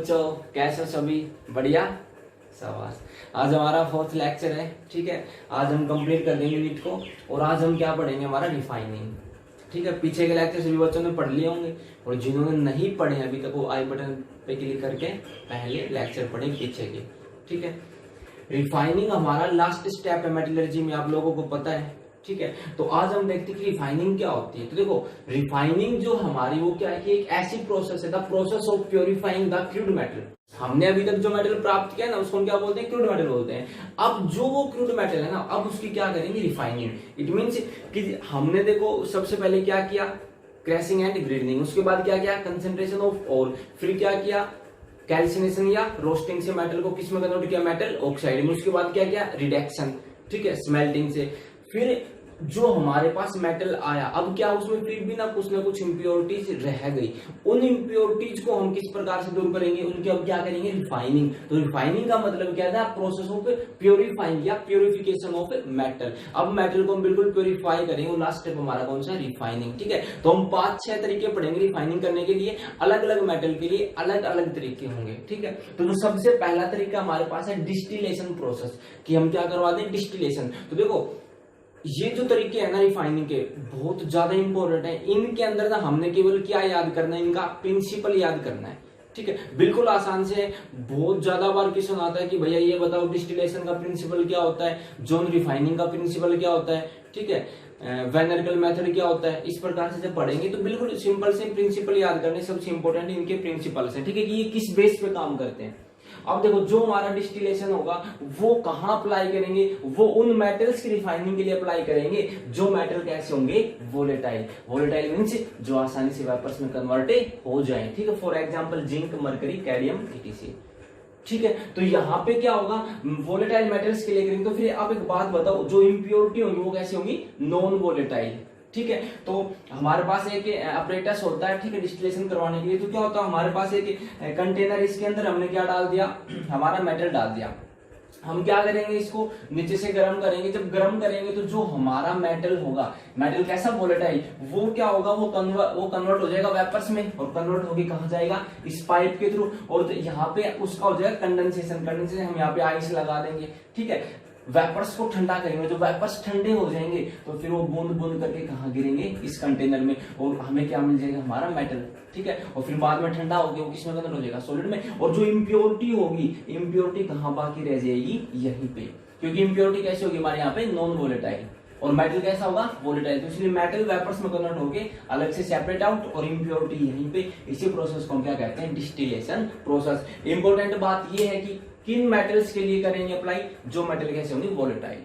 बच्चों, कैसे हो सभी? बढ़िया, शाबाश। आज हमारा 4th लेक्चर है, ठीक है। आज हम कंप्लीट कर देंगे यूनिट को और आज हम क्या पढ़ेंगे, हमारा रिफाइनिंग, ठीक है। पीछे के लेक्चर सभी बच्चों ने पढ़ लिए होंगे और जिन्होंने नहीं पढ़े अभी तक वो आई बटन पे क्लिक करके पहले लेक्चर पढ़े पीछे के, ठीक है। रिफाइनिंग हमारा लास्ट स्टेप है मेटलर्जी में, आप लोगों को पता है, ठीक है। तो आज हम देखते हैं कि रिफाइनिंग क्या होती है। तो देखो, रिफाइनिंग जो हमारी वो क्या है कि एक ऐसी प्रोसेस है, the process of purifying the crude metal. हमने अभी तक जो मेटल प्राप्त किया ना उसको हम क्या बोलते हैं, क्रूड मेटल बोलते हैं। अब जो वो क्रूड मेटल है ना, अब उसकी क्या करेंगे, रिफाइनिंग। इट मीन्स कि हमने देखो सबसे पहले क्या किया, क्रैशिंग एंड ग्रेडिंग, उसके बाद क्या किया, कंसेंट्रेशन ऑफ ओर, फिर क्या किया, कैल्सिनेशन या रोस्टिंग से मेटल को किस में कन्वर्ट किया, मेटल ऑक्साइड में। उसके बाद क्या किया, रिडक्शन, ठीक है, स्मेल्टिंग से। फिर जो हमारे पास मेटल आया, अब क्या उसमें फिर भी ना कुछ इम्प्योरिटीज रह गई, उन इम्प्योरिटीज को हम किस प्रकार से दूर करेंगे, उनकी अब क्या करेंगे, रिफाइनिंग। तो रिफाइनिंग का मतलब क्या था, प्रोसेस ऑफ प्योरीफाइंग या प्योरिफिकेशन ऑफ मेटल। अब मेटल को हम बिल्कुल प्योरीफाई करेंगे, लास्ट स्टेप हमारा कौन सा, रिफाइनिंग, ठीक है। तो हम 5-6 तरीके पढ़ेंगे रिफाइनिंग करने के लिए, अलग अलग मेटल के लिए अलग अलग तरीके होंगे, ठीक है। तो जो सबसे पहला तरीका हमारे पास है डिस्टिलेशन प्रोसेस, कि हम क्या करवा दें, डिस्टिलेशन। तो देखो ये जो तरीके हैं ना रिफाइनिंग के, बहुत ज्यादा इंपॉर्टेंट है। इनके अंदर ना हमने केवल क्या याद करना है, इनका प्रिंसिपल याद करना है, ठीक है। बिल्कुल आसान से। बहुत ज्यादा बार क्वेश्चन आता है कि भैया ये बताओ डिस्टिलेशन का प्रिंसिपल क्या होता है, जोन रिफाइनिंग का प्रिंसिपल क्या होता है, ठीक है, वेनरकल मेथड क्या होता है। इस प्रकार से जब पढ़ेंगे तो बिल्कुल सिंपल से प्रिंसिपल याद करने, सबसे इंपॉर्टेंट इनके प्रिंसिपल्स है, ठीक है, कि ये किस बेस पे काम करते हैं। अब देखो, जो हमारा डिस्टिलेशन होगा वो कहां अप्लाई करेंगे, वो उन मेटल्स की रिफाइनिंग के लिए अप्लाई करेंगे जो मेटल कैसे होंगे, वोलेटाइल। वोलेटाइल मींस जो आसानी से वेपर्स में कन्वर्ट हो जाए, ठीक है। For example zinc, mercury, cadmium, etc, ठीक है। तो यहाँ पे क्या होगा, वोलेटाइल मेटल्स के लिए करेंगे। तो फिर आप एक बात बताओ, जो इम्प्योरिटी होंगी वो कैसी होंगी, नॉन वोलेटाइल, ठीक है। तो हमारे पास एक अपरेटस होता है, ठीक है, डिस्टिलेशन करवाने के लिए। तो क्या होता है, हमारे पास एक कंटेनर, इसके अंदर हमने क्या डाल दिया, हमारा मेटल डाल दिया। हम क्या करेंगे, इसको नीचे से गर्म करेंगे। जब गर्म करेंगे तो जो हमारा मेटल होगा, मेटल कैसा, वोलेटाइल, वो क्या होगा, वो कन्वर्ट हो जाएगा वेपर्स में, और कन्वर्ट होके कहां जाएगा, इस पाइप के थ्रू। और यहाँ पे उसका हो जाएगा कंडेंसेशन। कंडेंसेशन हम यहाँ पे आइस लगा देंगे, ठीक है। वेपर्स को ठंडा करेंगे, जो वेपर्स ठंडे हो जाएंगे तो फिर वो बूंद बूंद करके कहाँ गिरेंगे, इस कंटेनर में, और हमें क्या मिल जाएगा, हमारा मेटल, ठीक है। और फिर बाद में ठंडा हो गया वो किसमें कन्वर्ट हो जाएगा, सॉलिड में। और जो इम्प्योरिटी होगी, इम्प्योरिटी कहाँ बाकी रह जाएगी, यहीं पे, क्योंकि इम्प्योरिटी कैसे होगी हमारे यहाँ पे, नॉन वोलेटाइल, और मेटल कैसा होगा, वोलेटाइल। तो इसलिए मेटल वेपर्स में कन्वर्ट होके अलग से सेपरेट आउट, और इम्प्योरिटी यहीं पे। इसी प्रोसेस को हम क्या कहते हैं, डिस्टिलेशन प्रोसेस। इंपॉर्टेंट बात यह है कि किन मेटल्स के लिए करेंगे अप्लाई, जो मेटल कैसे होंगे, वोलेटाइल,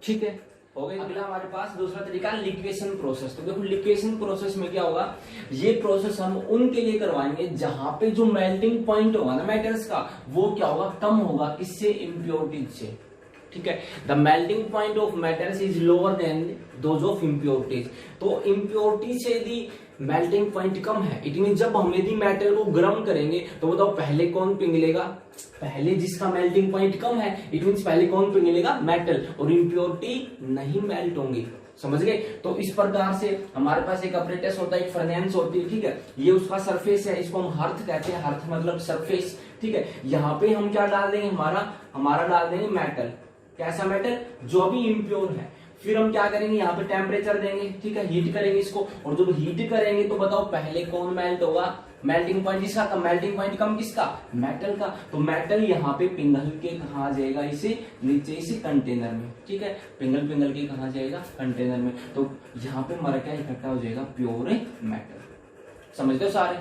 ठीक है, हो गई। अगला हमारे पास दूसरा तरीका, लिक्वेशन प्रोसेस। तो देखो लिक्वेशन प्रोसेस में क्या होगा, ये प्रोसेस हम उनके लिए करवाएंगे जहां पे जो मेल्टिंग पॉइंट होगा ना मेटल्स का, वो क्या होगा, कम होगा, किससे, इम्प्योरिटीज से, ठीक है। The melting point of metals is lower than those of impurities. तो इम्प्योरिटी से यदि मेल्टिंग पॉइंट कम है, इट मीन जब हम यदि मेटल को गर्म करेंगे तो बताओ पहले कौन पिघलेगा, पहले जिसका मेल्टिंग पॉइंट कम है, इट मीन पहले कौन पिघलेगा, मेटल, और इम्प्योरिटी नहीं मेल्ट होंगी, समझ गए। तो इस प्रकार से हमारे पास एक अपरेटस होता है, एक फर्नेंस होती है, ठीक है। ये उसका सरफेस है, इसको हम हर्थ कहते हैं, हर्थ मतलब सरफेस, ठीक है। यहाँ पे हम क्या डाल देंगे, हमारा डाल देंगे मेटल, कैसा मेटल, जो अभी इम्प्योर है। फिर हम क्या करेंगे, यहाँ पे टेम्परेचर देंगे, ठीक है, हीट करेंगे इसको, और जब हीट करेंगे तो बताओ पहले कौन मेल्ट होगा, मेल्टिंग पॉइंट जिसका कम, मेल्टिंग पॉइंट कम किसका, मेटल का। तो मेटल यहाँ पे पिघल के कहा जाएगा, इसे नीचे इसे कंटेनर में, ठीक है, पिघल के कहा जाएगा, कंटेनर में। तो यहाँ पे मर क्या इकट्ठा हो जाएगा, प्योर मेटल, समझते हो सारे,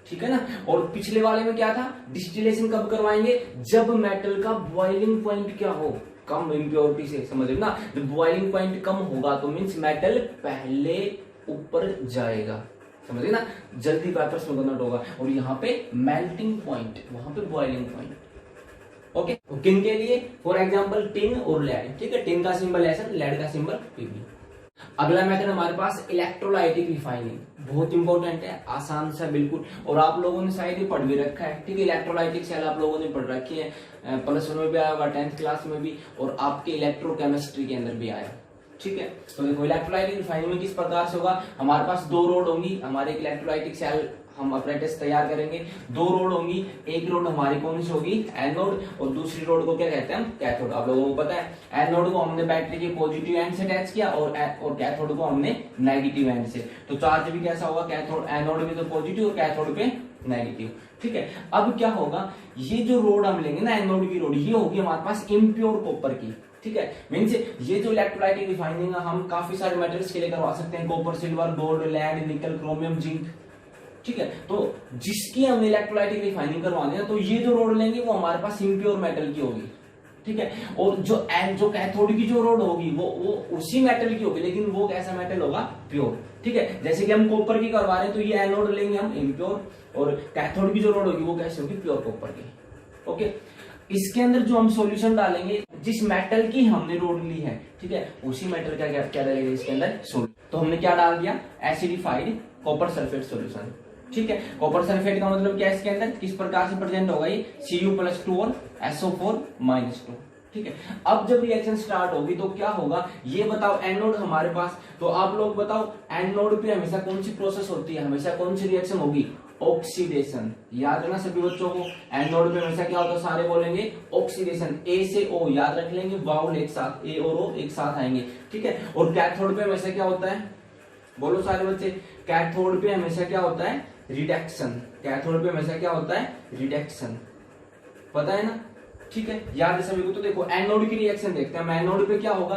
ठीक है ना। और पिछले वाले में क्या था, डिस्टिलेशन कब करवाएंगे, जब मेटल का बॉइलिंग पॉइंट क्या हो, कम, इम्प्योरिटी से, समझ ना। जब बॉइलिंग पॉइंट कम होगा तो मींस मेटल पहले ऊपर जाएगा, समझे ना, जल्दी वेपर्स में कन्वर्ट होगा। और यहाँ पे मेल्टिंग पॉइंट, वहां पे बॉइलिंग पॉइंट, ओके। किन के लिए, फॉर एग्जांपल टिन और लेड, ठीक है, टिन का सिंबल ऐसा, लेड का सिंबल पीबी। अगला मेथड हमारे पास इलेक्ट्रोलाइटिक रिफाइनिंग, बहुत इंपॉर्टेंट है, आसान सा बिल्कुल, और आप लोगों ने शायद ही पढ़ भी रखा है, ठीक है। इलेक्ट्रोलाइटिक सेल आप लोगों ने पढ़ रखी है, +1 में भी आया होगा, 10th क्लास में भी, और आपके इलेक्ट्रोकेमिस्ट्री के अंदर भी आया, ठीक है। तो देखो इलेक्ट्रोलाइटिक रिफाइनिंग में किस प्रकार से होगा, हमारे पास 2 रोड होंगी, हमारे इलेक्ट्रोलाइटिक सेल हम अप्रेंटिस तैयार करेंगे। 2 रोड होंगी, एक रोड हमारी कौन सी होगी, एनोड, और दूसरी रोड को क्या कहते हैं हम, कैथोड। आप लोगों को पता है एनोड को हमने बैटरी के पॉजिटिव एंड से अटैच किया और कैथोड को हमने नेगेटिव एंड से। तो चार्ज भी कैसा होगा, कैथोड, एनोड में तो पॉजिटिव और कैथोड पे नेगेटिव। ठीक है, अब क्या होगा, ये जो रोड हम लेंगे ना एनोड की रोड, ये होगी हमारे पास इम्प्योर कॉपर की। ठीक है, मीन्स ये जो इलेक्ट्रोलाइटिक रिफाइनिंग हम काफी सारे मेटल्स के लिए करवा सकते हैं, कॉपर, सिल्वर, गोल्ड, लेड, निकल, क्रोमियम, जिंक। ठीक है, तो जिसकी हमने इलेक्ट्रोलाइटिक रिफाइनिंग करवानी है तो ये जो रोड लेंगे वो हमारे पास इम्प्योर मेटल की होगी। ठीक है, और जो कैथोड की जो रोड होगी वो उसी मेटल की होगी, लेकिन वो कैसा मेटल होगा, प्योर। ठीक है, जैसे कि हम कॉपर की करवा रहे हैं तो ये एनोड लेंगे हम इम्प्योर, और कैथोड की जो रोड होगी वो कैसे होगी, प्योर कॉपर की। ओके, इसके अंदर जो हम सॉल्यूशन डालेंगे, जिस मेटल की हमने रोड ली है, ठीक है, उसी मेटल का क्या डालेंगे इसके अंदर, सॉल्यूशन। तो हमने क्या डाल दिया, एसिडिफाइड कॉपर सल्फेट सॉल्यूशन। ठीक है, कॉपर सल्फेट का मतलब क्या है, इसके अंदर किस प्रकार से प्रेजेंट होगा, ये Cu+2 और SO4-2। ठीक है, अब जब रिएक्शन स्टार्ट होगी तो क्या होगा, ये बताओ, एनोड हमारे पास, तो आप लोग बताओ एनोड पे हमेशा कौन सी प्रोसेस होती है, हमेशा कौन सी रिएक्शन होगी, ऑक्सीडेशन। याद है ना सभी बच्चों को, एनोड पे हमेशा क्या होता है, सारे बोलेंगे ऑक्सीडेशन, ए से ओ याद रख लेंगे, वाउल एक साथ, ए और ओ एक साथ आएंगे। ठीक है, और कैथोड पे हमेशा क्या होता है, बोलो सारे बच्चे, कैथोड पे हमेशा क्या होता है, रिडक्शन। कैथोड पे हमेशा क्या होता है, रिडक्शन, पता है ना। ठीक है, याद है सभी को। तो देखो एनोड की रिएक्शन देखते हैं, एनोड पे क्या होगा,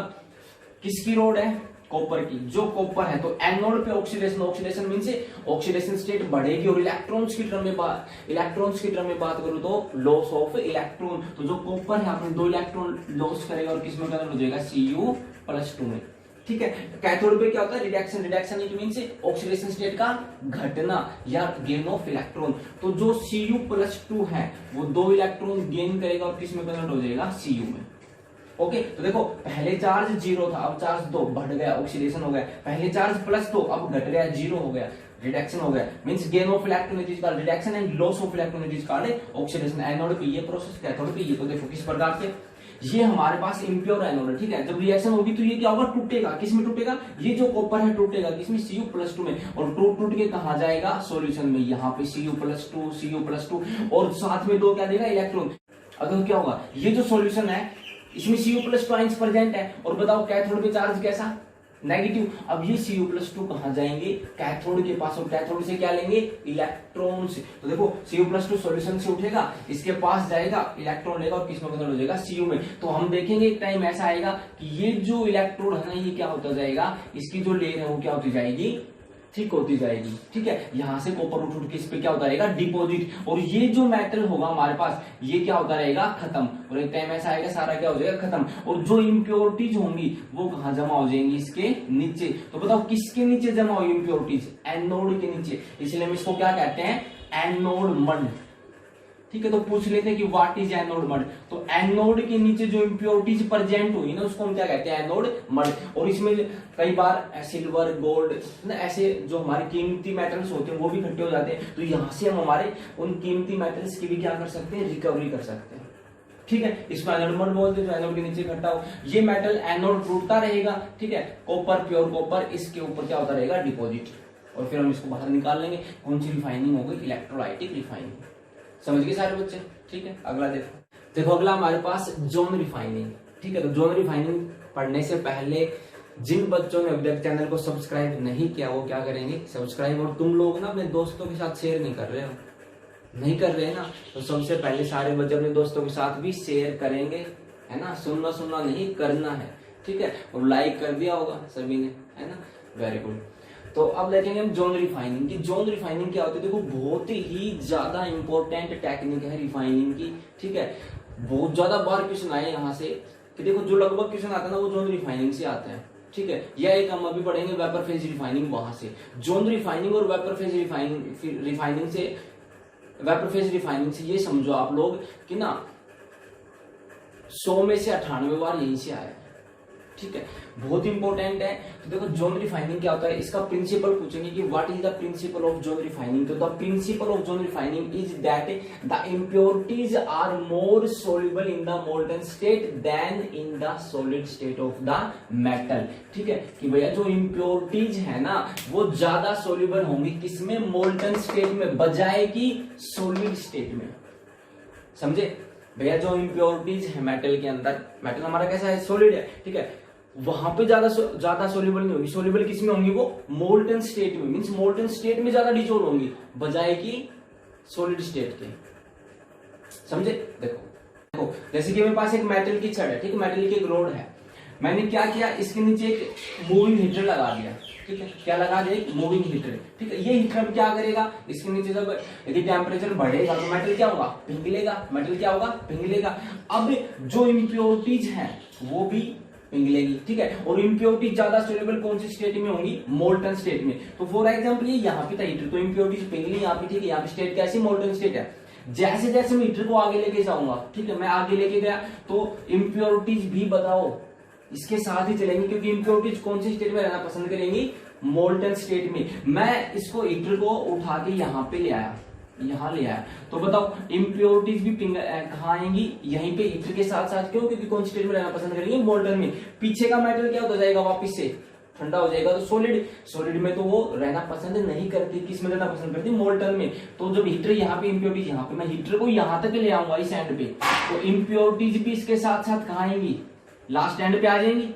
किसकी रोड है, कॉपर की, जो कॉपर है, तो एनोड पे oxidation, oxidation means oxidation state बढ़ेगी, और इलेक्ट्रॉन्स की टर्म में बात करूं तो लॉस ऑफ इलेक्ट्रॉन। तो जो कॉपर है अपने 2 इलेक्ट्रॉन लॉस करेगा और किसमें कन्वर्ट हो जाएगा, Cu+2 में। ठीक है, कैथोड पे क्या होता है, reduction, reduction it means oxidation state का घटना या गेन ऑफ इलेक्ट्रॉन। तो जो Cu+2 है वो 2 इलेक्ट्रॉन गेन करेगा और किसमें कन्वर्ट हो जाएगा, Cu में। ओके, तो देखो पहले चार्ज 0 था, अब चार्ज 2 बढ़ गया, ऑक्सीडेशन हो गया। पहले चार्ज +2 अब घट गया, 0 हो गया, रिडक्शन हो गया। Means gain of electron is called reduction and loss of electron is called oxidation. Anode पे ये प्रोसेस, कैथोड पे ये। तो देखो किस प्रकार से, ये हमारे पास इम्प्योर एनोड है। ठीक है, जब रिएक्शन होगी तो ये क्या होगा, टूटेगा, किसमें टूटेगा, ये जो कॉपर है टूटेगा किसमें, Cu+2 में, और टूट के कहां जाएगा, सॉल्यूशन में। यहाँ पे Cu+2 और साथ में 2 क्या देगा, इलेक्ट्रॉन। अगर क्या होगा, ये जो सॉल्यूशन है इसमें Cu+2 आइंस प्रेजेंट है, और बताओ कैथोड पे चार्ज कैसा, नेगेटिव। अब ये Cu+2 कहां जाएंगे, कैथोड के पास, और कैथोड से क्या लेंगे, इलेक्ट्रॉन से। तो देखो Cu+2 सॉल्यूशन से उठेगा, इसके पास जाएगा, इलेक्ट्रॉन लेगा और किसमें कन्वर्ट हो जाएगा, Cu में। तो हम देखेंगे एक टाइम ऐसा आएगा कि ये जो इलेक्ट्रोड है ना, ये क्या होता जाएगा, इसकी जो लेयर है वो क्या होती जाएगी, ठीक होती जाएगी। ठीक है, यहां से कॉपर उठ के इस पे क्या होता रहेगा, डिपॉजिट, और ये जो मेटल होगा हमारे पास ये क्या होता रहेगा, खत्म। और एक टाइम ऐसा आएगा सारा क्या हो जाएगा, खत्म। और जो इम्प्योरिटीज होंगी वो कहां जमा हो जाएंगी, इसके नीचे। तो बताओ किसके नीचे जमा होगी इम्प्योरिटीज, एनोड के नीचे। इसलिए हम इसको क्या कहते हैं, एनोड मड। ठीक है, तो पूछ लेते हैं कि व्हाट इज एनोड मड। तो एनोड के नीचे जो इम्प्योरिटीज प्रेजेंट हुई ना उसको हम क्या कहते हैं, एनोड मड। और इसमें कई बार सिल्वर, गोल्ड ना, ऐसे जो हमारे कीमती मेटल्स होते हैं वो भी इकट्ठे हो जाते हैं। तो यहां से हम हमारे उन कीमती मेटल्स की भी क्या कर सकते हैं, रिकवरी कर सकते हैं। ठीक है, इसको एनोड मड बोलते हैं, जो एनोड के नीचे इकट्ठा हो। ये मेटल एनोड टूटता रहेगा, ठीक है, कॉपर, प्योर कॉपर, इसके ऊपर क्या होता रहेगा, डिपॉजिट। और फिर हम इसको बाहर निकाल लेंगे, कौन सी रिफाइनिंग होगी, इलेक्ट्रोलाइटिक रिफाइनिंग। समझ गए सारे बच्चे। ठीक है, अगला देखो अगला हमारे पास जोन रिफाइनिंग। ठीक है, तो जोन रिफाइनिंग पढ़ने से पहले जिन बच्चों ने अभी तक चैनल को सब्सक्राइब नहीं किया वो क्या करेंगे, सब्सक्राइब। और तुम लोग ना अपने दोस्तों के साथ शेयर नहीं कर रहे ना, तो सबसे पहले सारे बच्चे अपने दोस्तों के साथ भी शेयर करेंगे, है ना। सुनना नहीं, करना है। ठीक है, और लाइक कर दिया होगा सभी ने, है ना, वेरी गुड। तो अब देखेंगे हम जोन रिफाइनिंग की। जोन रिफाइनिंग क्या होती है, देखो बहुत ही ज्यादा इंपॉर्टेंट टेक्निक है रिफाइनिंग की। ठीक है, बहुत ज्यादा बार क्वेश्चन आए यहाँ से कि देखो जो लगभग क्वेश्चन आता है ना वो जोन रिफाइनिंग से आता है। ठीक है, या एक हम अभी पढ़ेंगे वेपर फेज रिफाइनिंग, वहां से। जोन रिफाइनिंग और वेपर फेज रिफाइनिंग से, वेपर फेज रिफाइनिंग से ये समझो आप लोग कि ना 100 में से 98 बार यहीं से आया। ठीक है, बहुत इंपॉर्टेंट है। तो देखो जोन रिफाइनिंग क्या होता है, इसका प्रिंसिपल पूछेंगे कि what is the principle of zone refining. तो the principle of zone refining is that the impurities are more soluble in the molten state than in the solid state of the metal. ठीक है, कि भैया जो impurities है ना वो ज्यादा सोल्युबल होंगी किसमें, मोल्टन स्टेट में, बजाय की सॉलिड स्टेट में। समझे भैया, जो इम्प्योरिटीज है मेटल के अंदर, मेटल हमारा कैसा है, सॉलिड है, ठीक है, वहां पे ज्यादा सोल्यूबल नहीं होगी। सोल्यूबल किसमें होंगी, वो मोल्टन स्टेट में, मींस मोल्टन स्टेट में ज्यादा डिसॉल्व होंगी बजाय की सॉलिड स्टेट के। समझे, देखो जैसे कि मेरे पास एक मेटल की छड़ है, ठीक है, मेटल की एक रोड है, मैंने क्या किया, इसके नीचे एक मूविंग हीटर लगा दिया। ठीक है, क्या लगा दिया, एक मूविंग हीटर। ठीक है, ये हीटर क्या करेगा, इसके नीचे जब यदि टेम्परेचर बढ़ेगा तो मेटल क्या होगा, पिघलेगा। मेटल क्या होगा, पिघलेगा। अब जो इम्प्योरिटीज है वो भी पिघलेगी। ठीक है, और इम्प्योरिटी ज्यादा सोल्यूबल कौन सी स्टेट में होंगी, मोल्टन स्टेट में। तो फॉर एग्जांपल ये यहाँ पे था हीटर, तो इम्प्योरिटीज पिघली यहाँ पे। ठीक है, यहाँ पे स्टेट कैसी, मोल्टन स्टेट है। जैसे जैसे मैं हीटर को आगे लेके जाऊंगा, ठीक है, मैं आगे लेके गया तो इम्प्योरिटीज भी बताओ इसके साथ ही चलेंगी, क्योंकि इम्प्योरिटीज कौन सी स्टेट में रहना पसंद करेंगी, मोल्टन स्टेट में। मैं इसको हीटर को उठा के यहाँ पे ले आया, यहाँ ले आया, तो बताओ इम्प्योरिटीज भी कहाँ आएंगी, यहीं पे हीटर के साथ साथ। क्यों, क्योंकि कौन सी स्टेट में रहना पसंद करेंगे, मोल्टन में। पीछे का मेटल क्या हो जाएगा, वापिस से ठंडा हो जाएगा, तो सॉलिड में तो वो रहना पसंद नहीं करती। किस में रहना पसंद करती, मोल्टन में। तो जब हीटर यहाँ पे, इम्प्योरिटीज यहाँ पे, मैं हीटर को यहाँ तक ले आऊंगा इस एंड पे, तो इम्प्योरिटीज भी इसके साथ साथ कहाँ आएंगी, लास्ट एंड पे आ जाएंगी।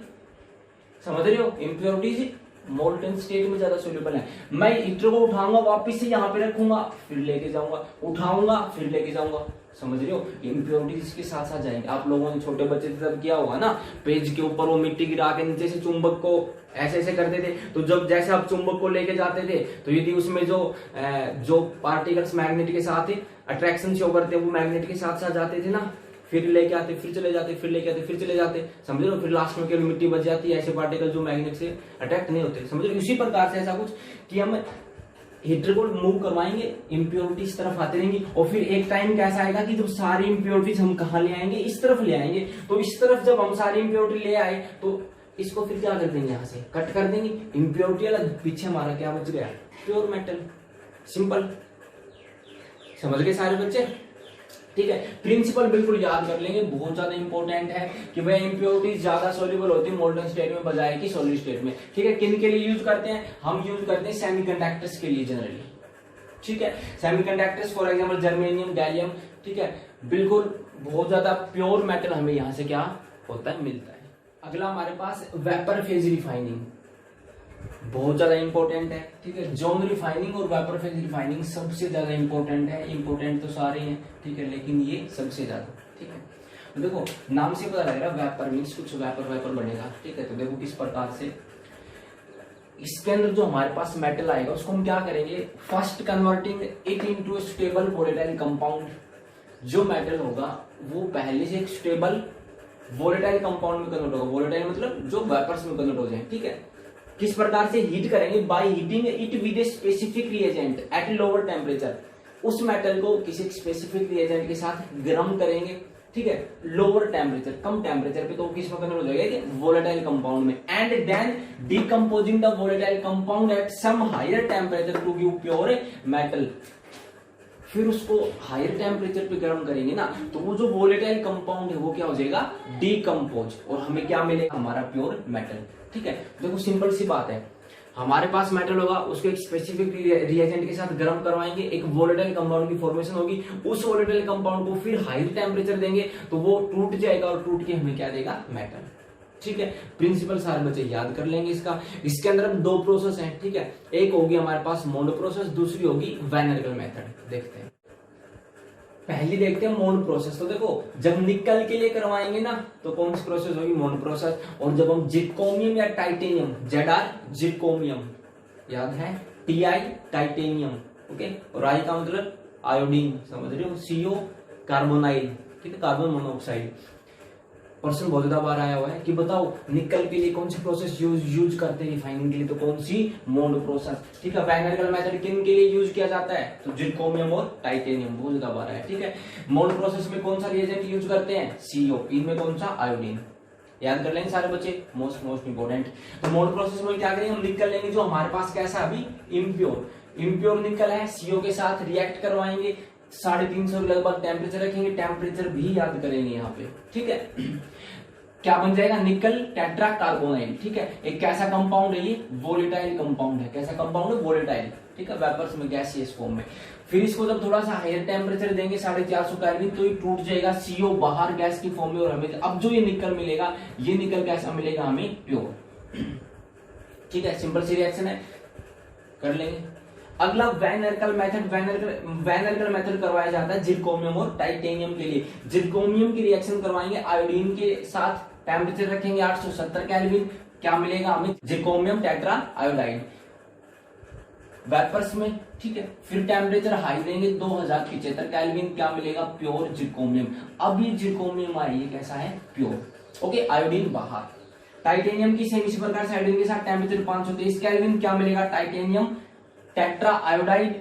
समझ रहे हो, इम्प्योरिटीज मोल्टन स्टेट में ज्यादा सोल्यूबल है। मैं हीटर को उठाऊंगा, वापस से यहाँ पे रखूंगा, फिर लेके जाऊंगा, उठाऊंगा फिर लेके जाऊंगा। समझ रहे हो, इम्प्योरिटीज इसके साथ साथ जाएंगे। आप लोगों ने छोटे बच्चे थे तब किया होगा ना, पेज के ऊपर वो मिट्टी गिरा के नीचे से चुंबक को ऐसे ऐसे करते थे। तो जब जैसे आप चुंबक को लेके जाते थे तो यदि उसमें जो पार्टिकल्स मैग्नेट के साथ अट्रैक्शन शो करते, वो मैग्नेट के साथ साथ जाते थे ना, फिर लेके आते, फिर चले जाते, फिर लेके आते, फिर चले जाते। समझ रहे हो, फिर लास्ट में केवल मिट्टी बच जाती है, ऐसे पार्टिकल जो मैग्नेट से अट्रैक्ट नहीं होते। समझ रहे हो, इसी प्रकार से ऐसा कुछ कि हम हीटर को मूव करवाएंगे, इम्प्योरिटीज तरफ आते रहेंगे, और फिर एक टाइम कैसा आएगा कि जब सारी इम्प्योरिटीज हम कहाँ ले आएंगे, इस तरफ ले आएंगे। तो इस तरफ जब हम सारी इम्प्योरिटी ले आए तो इसको फिर क्या कर देंगे, यहाँ से कट कर देंगे। इम्प्योरिटी अलग, पीछे हमारा क्या बच गया, प्योर मेटल। सिंपल, समझ गए सारे बच्चे। ठीक है, प्रिंसिपल बिल्कुल याद कर लेंगे, बहुत ज्यादा इंपॉर्टेंट है कि भाई इम्प्योरिटीज ज्यादा सोल्यूबल होती है मोल्टन स्टेट में बजाय की सॉलिड स्टेट में। ठीक है, किन के लिए यूज करते हैं, हम यूज करते हैं सेमीकंडक्टर्स के लिए जनरली। ठीक है, semiconductors for example germanium, gallium. ठीक है, बिल्कुल बहुत ज्यादा प्योर मेटल हमें यहाँ से क्या होता है, मिलता है। अगला हमारे पास वेपर फेज रिफाइनिंग, बहुत ज्यादा इंपॉर्टेंट है। ठीक है, जोन रिफाइनिंग और वेपर फेज रिफाइनिंग सबसे ज्यादा इंपॉर्टेंट है। इंपॉर्टेंट तो सारे हैं, ठीक है, लेकिन ये सबसे ज्यादा। ठीक है, तो देखो नाम से पता लग रहा है, वेपर मीन्स कुछ वेपर बनेगा। ठीक है, तो देखो किस प्रकार से इसके अंदर जो हमारे पास मेटल आएगा उसको हम क्या करेंगे, first converting it into stable volatile compound. जो मेटल होगा वो पहले से एक स्टेबल वोलेटाइल कंपाउंड में कन्वर्ट होगा। वोलेटाइल मतलब जो वेपर्स में कन्वर्ट हो जाए। ठीक है, किस प्रकार से हीट करेंगे, by heating it with a specific reagent at lower temperature. उस मेटल को किसी स्पेसिफिक रिएजेंट के साथ गर्म करेंगे। ठीक है, लोअर टेम्परेचर, कम टेम्परेचर पे, तो किस में कन्वर्ट हो जाएगा, वोलेटाइल कंपाउंड में। And then decomposing the volatile compound at some higher temperature to give pure metal. फिर उसको हायर टेम्परेचर पे गर्म करेंगे ना, तो वो जो वोलेटाइल कंपाउंड है वो क्या हो जाएगा, डिकम्पोज, और हमें क्या मिलेगा, हमारा प्योर मेटल। ठीक है, देखो सिंपल सी बात है, हमारे पास मेटल होगा, उसको एक स्पेसिफिक रिएजेंट के साथ गर्म करवाएंगे, एक वोलेटाइल कंपाउंड की फॉर्मेशन होगी। उस वोलेटाइल कंपाउंड को फिर हाई टेम्परेचर देंगे तो वो टूट जाएगा, और टूट के हमें क्या देगा, मेटल। ठीक है, प्रिंसिपल सारे बच्चे याद कर लेंगे इसका। इसके अंदर अब दो प्रोसेस हैं। ठीक है, एक होगी हमारे पास मोंड प्रोसेस, दूसरी होगी वैन एर्गल मेथड। देखते हैं, पहली देखते हैं मोंड प्रोसेस। तो देखो जब निकल के लिए करवाएंगे ना तो कौन सी प्रोसेस होगी, मोंड प्रोसेस। और जब हम जिरकोनियम या टाइटेनियम, ZR जिरकोनियम, याद है, TI टाइटेनियम, ओके, और आई का मतलब आयोडीन, समझ रहे हो, CO कार्बोनाइल। ठीक है, कार्बन मोनोऑक्साइड। पर्सन बहुत ज्यादा बार आया हुआ है कि बताओ निकल के लिए कौन सी प्रोसेस यूज करते हैं रिफाइनिंग के लिए, तो कौन सी, मोंड प्रोसेस। ठीक है, वैन एर्गल मेथड किन के लिए यूज किया जाता है, तो जिरकोनियम और टाइटेनियम, बहुत ज्यादा बार है। ठीक है, मोंड प्रोसेस में कौन सा रिएजेंट यूज करते हैं, CO, इनमें कौन सा, आयोडीन। याद कर लेंगे सारे बच्चे, मोस्ट इंपोर्टेंट। तो मोड प्रोसेस में क्या करेंगे, हम निकल लेंगे जो हमारे पास कैसा अभी इम्प्योर निकल है, CO के साथ रिएक्ट करवाएंगे, 350 के लगभग टेम्परेचर रखेंगे, टेम्परेचर भी याद करेंगे यहाँ पे, ठीक है। क्या बन जाएगा, निकल टेट्रा कार्बोनाइल, ठीक है। एक कैसा कंपाउंड है ये, वोलेटाइल कंपाउंड है। कैसा कंपाउंड है, वोलेटाइल, ठीक है, वेपर्स में, गैसियस फॉर्म में। फिर इसको जब थोड़ा सा हायर टेम्परेचर देंगे 450 केल्विन, तो ये टूट जाएगा, CO बाहर गैस की फॉर्म में, और हमें अब जो ये निकल मिलेगा, ये निकल कैसा मिलेगा हमें, प्योर, ठीक है। सिंपल सी रिएक्शन है, कर लेंगे। अगला वैन अर्कल मेथड करवाया जाता है जिरकोनियम और टाइटेनियम के लिए। जिरकोनियम की रिएक्शन करवाएंगे आयोडीन के साथ, टेम्परेचर रखेंगे 870 केल्विन, क्या मिलेगा हमें, जिरकोनियम टेट्रा आयोडाइड वेपर्स में, ठीक है। फिर टेम्परेचर हाई देंगे 2075 केल्विन, क्या मिलेगा, प्योर जिरकोनियम। अब ये जिरकोनियम आए, ये कैसा है, प्योर, ओके। आयोडीन बाहर। टाइटेनियम की सेम इसी प्रकार से आयोडीन के साथ टेम्परेचर 523 केल्विन, क्या मिलेगा, टाइटेनियम टेट्रा आयोडाइड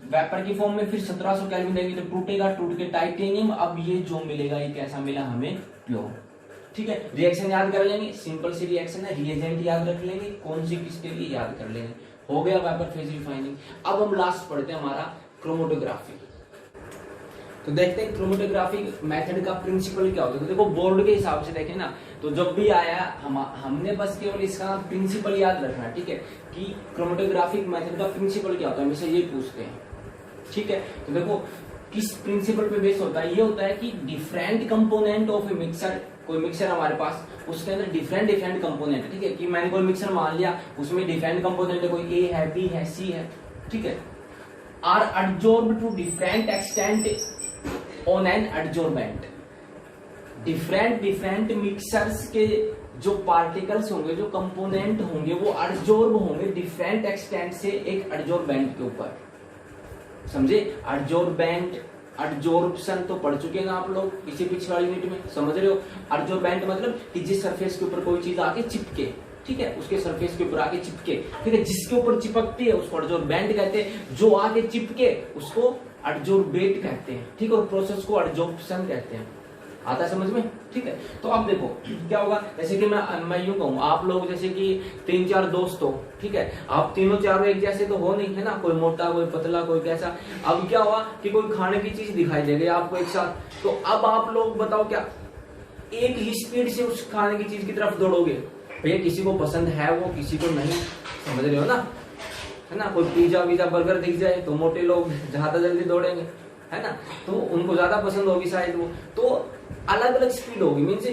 वेपर की फॉर्म में। फिर 1700 केल्विन देंगे तो टूटेगा, टूट के टाइटेनियम। अब ये जो मिलेगा, ये कैसा मिला हमें, प्योर, ठीक है। रिएक्शन याद कर लेंगे, सिंपल सी रिएक्शन है, रिएजेंट याद रख लेंगे, कौन सी किसके लिए याद कर लेंगे, हो गया वेपर फेज रिफाइनिंग। अब हम लास्ट पढ़ते हैं हमारा क्रोमेटोग्राफी। तो देखते हैं क्रोमेटोग्राफी मेथड का प्रिंसिपल क्या होता है। तो देखो बोर्ड के हिसाब से देखें ना, तो जब भी आया हमने बस केवल इसका प्रिंसिपल याद रखना है, ठीक है, कि क्रोमेटोग्राफिक मेथड का प्रिंसिपल क्या होता है, हमेशा ये पूछते हैं, ठीक है। तो देखो किस प्रिंसिपल पे बेस होता है, ये होता है कि different component of A mixer, कोई मिक्सर हमारे पास, उसके अंदर डिफरेंट कंपोनेंट, ठीक है, कि मैंने कोई मिक्सर मान लिया, उसमें डिफरेंट कंपोनेंट है, कोई ए है, बी है, सी है, ठीक है, are adsorb to different extent on an adsorbent. Different mixtures के जो पार्टिकल्स होंगे, जो कंपोनेंट होंगे, वो एडजॉर्ब होंगे डिफरेंट एक्सटेंट से एक एडजॉर्बेंट के ऊपर, समझे। एडजॉर्बेंट, एडजॉर्प्शन तो पढ़ चुके हैं आप लोग इसी पिछले वाली यूनिट में, समझ रहे हो। एडजॉर्बेंट मतलब कि जिस सरफेस के ऊपर कोई चीज आके चिपके, ठीक है, उसके सरफेस के ऊपर आके चिपके, ठीक है, जिसके ऊपर चिपकती है उसको एडजॉर्बेंट कहते हैं, जो आके चिपके उसको एडजॉर्बेट कहते हैं, ठीक है, और प्रोसेस को एडजॉर्प्शन कहते हैं। आता है समझ में, ठीक है। तो अब देखो क्या होगा, जैसे कि मैं यूं कहूँ, आप लोग जैसे कि 3-4 दोस्त हो, ठीक है, आप तीनों चारों एक जैसे तो हो नहीं, है ना, कोई मोटा, कोई पतला, कोई कैसा। अब क्या हुआ कि कोई खाने की चीज दिखाई दे गई आपको एक साथ, तो अब आप लोग बताओ क्या एक ही स्पीड से उस खाने की चीज की तरफ दौड़ोगे? भैया किसी को पसंद है वो, किसी को नहीं, समझ रहे हो ना, है ना। कोई पिज्जा विजा बर्गर दिख जाए तो मोटे लोग ज्यादा जल्दी दौड़ेंगे, है ना, तो उनको ज्यादा पसंद होगी शायद वो, तो अलग अलग स्पीड होगी, मीन्स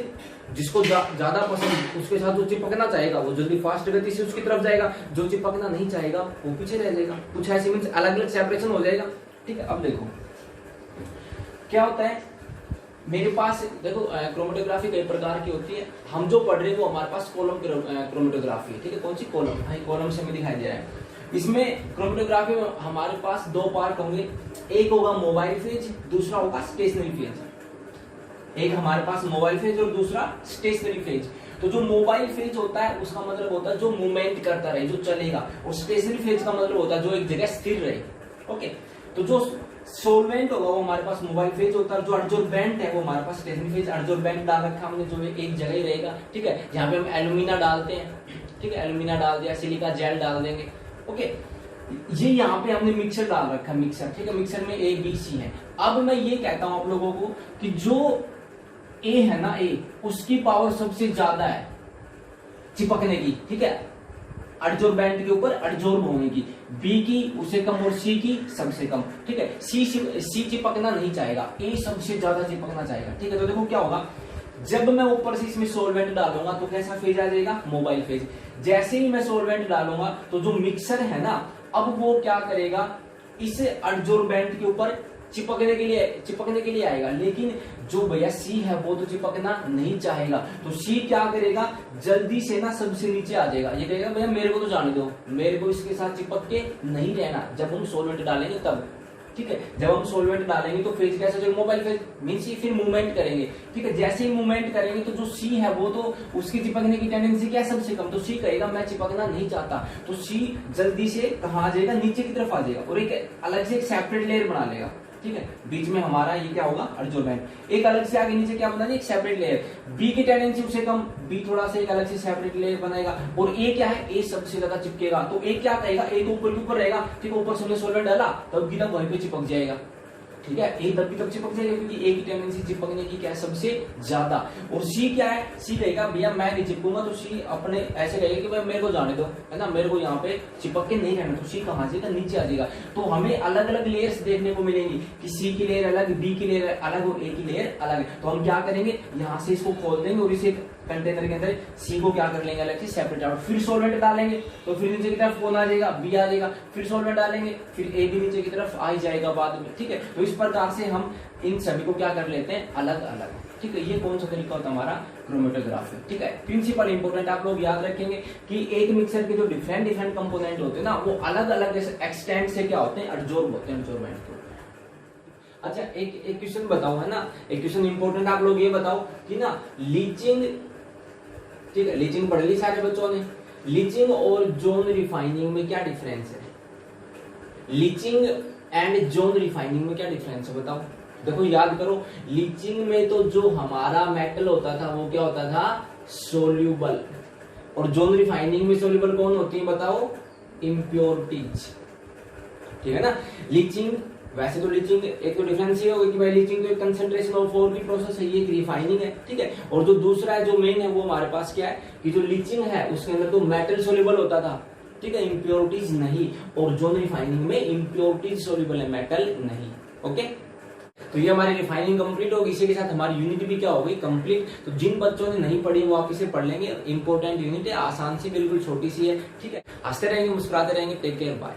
जिसको ज्यादा पसंद उसके साथ जो चिपकना चाहेगा वो जल्दी फास्ट गति से उसकी तरफ जाएगा, जो चिपकना नहीं चाहेगा वो पीछे रह जाएगा, कुछ ऐसे मीन्स अलग अलग सेपरेशन हो जाएगा, ठीक है। अब देखो क्या होता है, मेरे पास देखो क्रोमेटोग्राफी कई प्रकार की होती है, हम जो पढ़ रहे हैं वो हमारे पास कॉलम क्रोमेटोग्राफी है, ठीक है। कौन सी कॉलम, भाई कॉलम से हमें दिखाई दे रहा है। इसमें क्रोमेटोग्राफी में हमारे पास 2 पार्ट होंगे, एक होगा मोबाइल फेज, दूसरा होगा स्टेशनरी फेज। एक हमारे पास मोबाइल फेज और दूसरा स्टेशनरी फेज। तो जो मोबाइल फेज होता है उसका मतलब होता है जो मूवमेंट करता रहे, जो चलेगा, और स्टेशनरी फेज का मतलब होता है जो एक जगह स्थिर रहे, ओके। तो जो सोलवेंट होगा वो हमारे पास मोबाइल फेज होता है, जो एडजॉर्बेंट है वो हमारे पास स्टेशनरी फेज। एडजॉर्बेंट डाल रखा हमने, जो एक जगह ही रहेगा, ठीक है। यहाँ पे हम एल्यूमिना डालते हैं, ठीक है, एल्यूमिना डाल दिया, सिलिका जेल डाल देंगे, ओके। ये यहाँ पे हमने मिक्सर डाल रखा, मिक्सर, ठीक है, मिक्सर में A B C है। अब मैं ये कहता हूं आप लोगों को कि जो A है ना, A, उसकी पावर सबसे ज्यादा है चिपकने की, ठीक है, एडजॉर्बेंट के ऊपर एडजॉर्ब होने की। B की उससे कम और C की सबसे कम, ठीक है। C चिपकना नहीं चाहेगा, A सबसे ज्यादा चिपकना चाहेगा, ठीक है। तो देखो क्या होगा, जब मैं ऊपर से इसमें सोलवेंट डालूंगा तो कैसा फेज आ जाएगा, मोबाइल फेज। जैसे ही मैं सोलवेंट डालूंगा तो जो मिक्सर है ना, अब वो क्या करेगा, इस एडजॉर्बेंट के ऊपर चिपकने के लिए आएगा, लेकिन जो भैया C है वो तो चिपकना नहीं चाहेगा, तो C क्या करेगा, जल्दी से ना सबसे नीचे आ जाएगा। ये कहेगा भैया मेरे को तो जाने दो, मेरे को इसके साथ चिपक के नहीं रहना। जब हम सोलवेंट डालेंगे तब, ठीक है, जब हम सोलवेंट डालेंगे तो फेज कैसा जो मोबाइल फेज, मींस फिर मूवमेंट करेंगे, ठीक है। जैसे ही मूवमेंट करेंगे तो जो C है वो तो उसकी चिपकने की टेंडेंसी क्या है, सबसे कम, तो C कहेगा मैं चिपकना नहीं चाहता, तो C जल्दी से कहाँ आ जाएगा, नीचे की तरफ आ जाएगा, और एक अलग से एक सेपरेट लेयर बना लेगा, ठीक है, बीच में हमारा ये क्या होगा, एडजॉर्बेंट। एक अलग से आगे नीचे क्या बना, एक सेपरेट लेयर, बी की टेंडेंसी उससे कम, बी थोड़ा सा एक अलग से सेपरेट लेयर बनाएगा, और ए क्या है, ए सबसे ज्यादा चिपकेगा, तो ए क्या कहेगा, ए तो ऊपर के ऊपर रहेगा, ठीक है, ऊपर से हमने सोल्वेंट डाला तब की तब वहीं पे चिपक जाएगा, ठीक है, ए तब की तब चिपक जाएगा क्योंकि ए की टेंडेंसी चिपकने की क्या है, सबसे ज्यादा। और सी क्या है, सी कहेगा भैया मैं नहीं चिपकूंगा, तो सी अपने ऐसे कहेगा कि भाई मेरे को जाने दो, है ना, मेरे को यहाँ पे चिपक के नहीं रहना, तो सी कहाँ जाएगा, नीचे आ जाएगा। तो हमें अलग अलग लेयर्स देखने को मिलेंगी कि सी की लेयर अलग, बी की लेयर अलग और ए की लेयर अलग है। तो हम क्या करेंगे, यहाँ से इसको खोल देंगे और इसे कंटेनर के अंदर सी को क्या कर लेंगे, अलग से सेपरेट आउट, फिर सोल्वेंट डालेंगे तो फिर नीचे की तरफ कौन आ जाएगा, बी आ जाएगा, फिर सोल्वेंट डालेंगे, फिर ए भी नीचे की तरफ आ ही जाएगा बाद में, ठीक है। तो इस प्रकार से हम इन सभी को क्या कर लेते हैं, अलग अलग, ठीक है। ये कौन सा तरीका होता है हमारा, क्रोमेटोग्राफी, ठीक है। प्रिंसिपल इंपोर्टेंट आप लोग याद रखेंगे कि एक मिक्सर के जो डिफरेंट डिफरेंट कंपोनेंट होते हैं ना, वो अलग अलग एक्सटेंट से क्या होते हैं, एडजॉर्ब होते हैं, एडजॉर्बेंट को। अच्छा, एक क्वेश्चन बताओ, है ना, एक क्वेश्चन इंपोर्टेंट आप लोग ये बताओ कि ना लीचिंग, ठीक है, लीचिंग पढ़ ली सारे बच्चों ने, लीचिंग और जोन रिफाइनिंग में क्या डिफरेंस है, लीचिंग एंड जोन रिफाइनिंग में क्या डिफरेंस है बताओ। देखो याद करो, लीचिंग में तो जो हमारा मेटल होता था वो क्या होता था, सोल्यूबल, और जोन रिफाइनिंग में सोल्यूबल कौन होती है बताओ, इम्प्योरिटीज, ठीक है ना। लीचिंग, वैसे तो लीचिंग एक तो डिफरेंस ये होगा कि भाई लीचिंग तो एक कंसंट्रेशन ऑफ ओर की प्रोसेस है, ये एक रिफाइनिंग है, ठीक है। और जो दूसरा है, जो मेन है, वो हमारे पास क्या है कि जो लीचिंग है उसके अंदर तो मेटल सोल्यूबल होता था, ठीक है, इम्प्योरिटीज नहीं, और जोन रिफाइनिंग में इम्प्योरिटीज सोल्यूबल है, मेटल नहीं, ओके। तो ये हमारी रिफाइनिंग कंप्लीट होगी, इसी के साथ हमारी यूनिट भी क्या हो गई, कंप्लीट। तो जिन बच्चों ने नहीं पढ़ी वो आप इसे पढ़ लेंगे, इंपॉर्टेंट यूनिट है, आसान सी, बिल्कुल छोटी सी है, ठीक है। हंसते रहेंगे, मुस्कुराते रहेंगे, टेक केयर, बाय।